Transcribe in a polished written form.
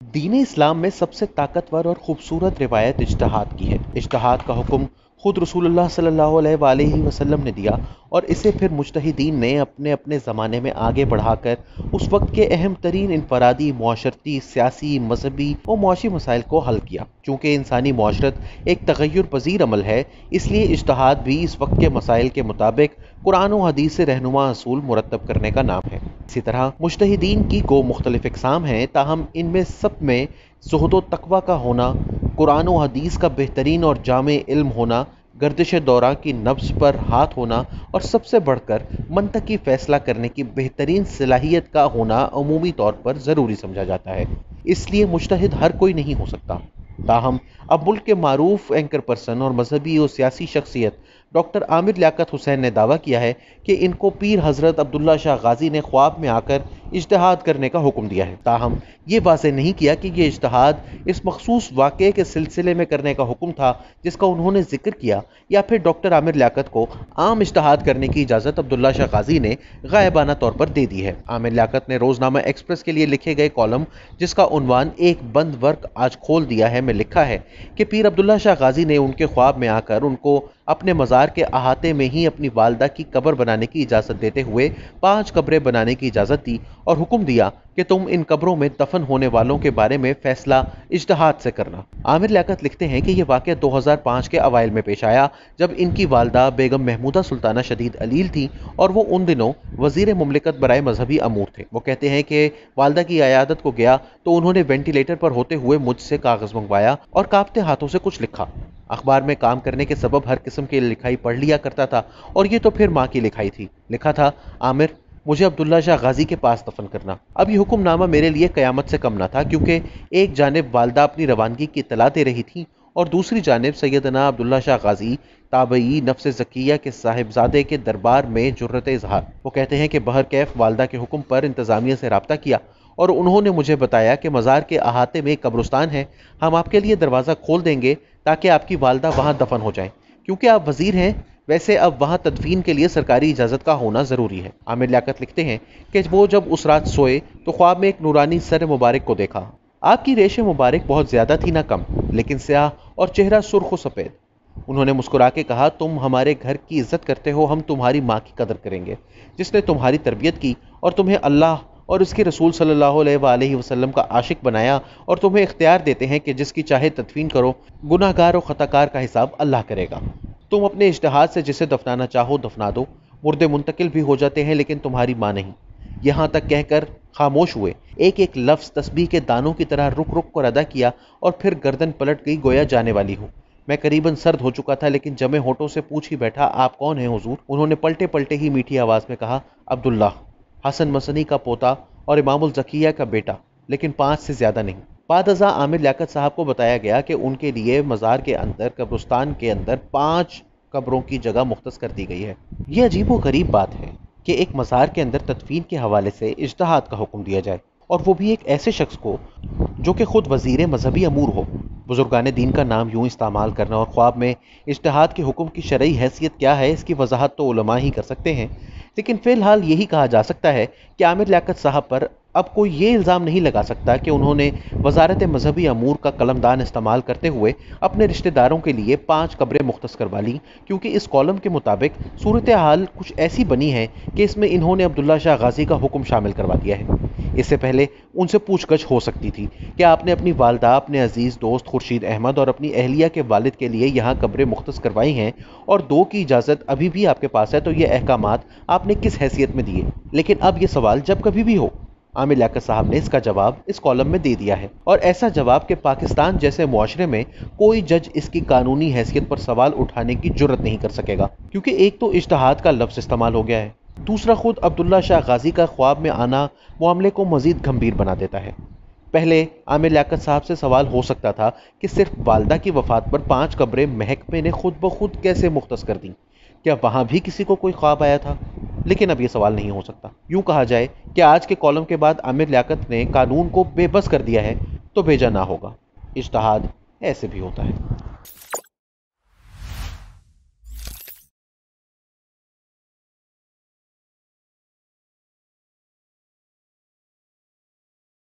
दीन इस्लाम में सबसे ताकतवर और खूबसूरत रिवायत इज्तिहाद की है। इज्तिहाद का हुक्म खुद रसूलुल्लाह सल्लल्लाहु अलैहि वसल्लम ने दिया और इसे फिर मुज्तहिदीन ने अपने अपने ज़माने में आगे बढ़ाकर उस वक्त के अहम तरीन इनफरादी मुआशरती सियासी मजहबी और मुआशी मसाइल को हल किया। चूँकि इंसानी मुआशरत एक तगय्युर पजीर अमल है, इसलिए इज्तिहाद भी इस वक्त के मसाइल के मुताबिक कुरान और हदीस से रहनुमा असूल मुरतब करने का नाम है। इसी तरह मुज्तहिदीन की गो मुख्तलिफ इकसाम हैं, ताहम इनमें सब में ज़ुहद व तक़वा का होना, कुरान और हदीस का बेहतरीन और जामे इल्म होना, गर्दिश दौरा की नब्ज़ पर हाथ होना और सबसे बढ़कर मंतकी फ़ैसला करने की बेहतरीन सलाहियत का होना अमूमी तौर पर ज़रूरी समझा जाता है। इसलिए मुज्तहिद हर कोई नहीं हो सकता। ताहम अब मुल्क के मारूफ एंकर पर्सन और मजहबी और सियासी शख्सियत डॉक्टर आमिर लियाकत हुसैन ने दावा किया है कि इनको पीर हज़रत अब्दुल्ला शाह गाजी ने ख्वाब में आकर इज्तिहाद करने का हुक्म दिया है। ताहम ये वाज़ेह नहीं किया कि ये इज्तिहाद इस मखसूस वाक़े के सिलसिले में करने का हुक्म था जिसका उन्होंने जिक्र किया, या फिर डॉक्टर आमिर लियाकत को आम इज्तिहाद करने की इजाज़त अब्दुल्ला शाह गाजी ने गायबाना तौर पर दे दी है। आमिर लियाकत ने रोज़नामा एक्सप्रेस के लिए लिखे गए कॉलम, जिसका उन्वान एक बंद वर्क आज खोल दिया है, में लिखा है कि पीर अब्दुल्ला शाह गाजी ने उनके ख्वाब में आकर उनको अपने मज़ार के अहाते में ही अपनी वालदा की कब्र बनाने की इजाज़त देते हुए 5 कब्रें बनाने की इजाज़त दी और हुक्म दिया कि तुम इन कब्रों में दफन होने वालों के बारे में फैसला इज्तिहाद से करना। आमिर लियाकत लिखते हैं कि यह वाक़या 2005 के अवाइल में पेश आया, जब इनकी वालदा बेगम महमूदा सुल्ताना शदीद अलील थी और वो उन दिनों वज़ीर मुमलिकत बराए मजहबी अमूर थे। वो कहते हैं कि वालदा की अयादत को गया तो उन्होंने वेंटिलेटर पर होते हुए मुझसे कागज़ मंगवाया और कांपते हाथों से कुछ लिखा। अखबार में काम करने के सबब हर किस्म की लिखाई पढ़ लिया करता था और ये तो फिर माँ की लिखाई थी। लिखा था, आमिर, मुझे अब्दुल्ला शाह गाजी के पास दफन करना। अब ये हुक्मनामा मेरे लिए कयामत से कम न था, क्योंकि एक जानिब वालदा अपनी रवानगी की इत्तला दे रही थी और दूसरी जानिब सैयदना अब्दुल्ला शाह गाजी ताबई नफ्स ज़किया के साहिबजादे के दरबार में जुर्रत इजहार। वो कहते हैं कि बहर कैफ वालदा के हुक्म पर इंतज़ामिया से रब्ता किया और उन्होंने मुझे बताया कि मज़ार के अहाते में एक कब्रिस्तान है, हम आपके लिए दरवाज़ा खोल देंगे ताकि आपकी वालदा वहाँ दफन हो जाए। क्योंकि आप वज़ीर हैं, वैसे अब वहाँ तदफीन के लिए सरकारी इजाज़त का होना ज़रूरी है। आमिर लियाकत लिखते हैं कि वो जब उस रात सोए तो ख्वाब में एक नूरानी सर मुबारक को देखा। आपकी रेश मुबारक बहुत ज़्यादा थी ना कम, लेकिन स्याह और चेहरा सुर्ख व सफ़ेद। उन्होंने मुस्कुरा के कहा, तुम हमारे घर की इज्जत करते हो, हम तुम्हारी माँ की कदर करेंगे जिसने तुम्हारी तरबियत की और तुम्हें अल्लाह और उसके रसूल सल्लल्लाहु अलैहि वसल्लम का आशिक बनाया, और तुम्हें इख्तियार देते हैं कि जिसकी चाहे तदफीन करो, गुनाहगार और ख़ताकार का हिसाब अल्लाह करेगा। तुम अपने इज्तिहाद से जिसे दफनाना चाहो दफना दो, मुर्दे मुंतकिल भी हो जाते हैं लेकिन तुम्हारी माँ नहीं। यहाँ तक कहकर खामोश हुए, एक एक लफ्ज़ तस्बीह के दानों की तरह रुक रुक कर अदा किया और फिर गर्दन पलट गई, गोया जाने वाली हूँ। मैं करीबन सर्द हो चुका था, लेकिन जमे होठों से पूछ ही बैठा, आप कौन हैं हुजूर? उन्होंने पलटे पलटे ही मीठी आवाज़ में कहा, अब्दुल्ला, हसन मसनी का पोता और इमामुल ज़किया का बेटा, लेकिन 5 से ज़्यादा नहीं। बाद अज़ा आमिर लियाकत साहब को बताया गया कि उनके लिए मज़ार के अंदर, कब्रिस्तान के अंदर 5 कब्रों की जगह मुख्तस कर दी गई है। ये अजीब व गरीब बात है कि एक मज़ार के अंदर तदफीन के हवाले से इज्तिहाद का हुक्म दिया जाए, और वो भी एक ऐसे शख्स को जो कि खुद वज़ीर मजहबी अमूर हो। बुजुर्गान दीन का नाम यूँ इस्तेमाल करना और ख्वाब में इज्तिहाद के हुक्म की शरई हैसियत क्या है, इसकी वजाहत तो उलमा ही कर सकते हैं। लेकिन फ़िलहाल यही कहा जा सकता है कि आमिर लियाकत साहब पर अब कोई ये इल्ज़ाम नहीं लगा सकता कि उन्होंने वजारत मजहबी अमूर का कलमदान इस्तेमाल करते हुए अपने रिश्तेदारों के लिए 5 कब्रें मुख्तस करवा लीं, क्योंकि इस कॉलम के मुताबिक सूरत हाल कुछ ऐसी बनी है कि इसमें इन्होंने अब्दुल्ला शाह गाजी का हुक्म शामिल करवा दिया है। इससे पहले उनसे पूछगछ हो सकती थी कि आपने अपनी वालदा, अपने अजीज़ दोस्त खुर्शीद अहमद और अपनी अहलिया के वालिद के लिए यहाँ कब्रें मुख्तस करवाई हैं और 2 की इजाज़त अभी भी आपके पास है, तो ये अहकामात आपने किस हैसियत में दिए? लेकिन अब ये सवाल जब कभी भी हो, आमिर लियाकत साहब ने इसका जवाब इस कॉलम में दे दिया है, और ऐसा जवाब कि पाकिस्तान जैसे मुआशरे में कोई जज इसकी कानूनी हैसियत पर सवाल उठाने की जुर्रत नहीं कर सकेगा, क्योंकि एक तो इज्तिहाद का लफ्ज़ इस्तेमाल हो गया है, दूसरा खुद अब्दुल्ला शाह गाजी का ख्वाब में आना मामले को मज़ीद गंभीर बना देता है। पहले आमिर लियाकत साहब से सवाल हो सकता था कि सिर्फ वालदा की वफ़ात पर 5 कब्रें महकमे ने खुद ब खुद कैसे मुख्तस कर दी? क्या वहाँ भी किसी को कोई ख्वाब आया था? लेकिन अब ये सवाल नहीं हो सकता। यूँ कहा जाए कि आज के कॉलम के बाद आमिर लियाकत ने कानून को बेबस कर दिया है, तो भेजा ना होगा। इज्तिहाद ऐसे भी होता है।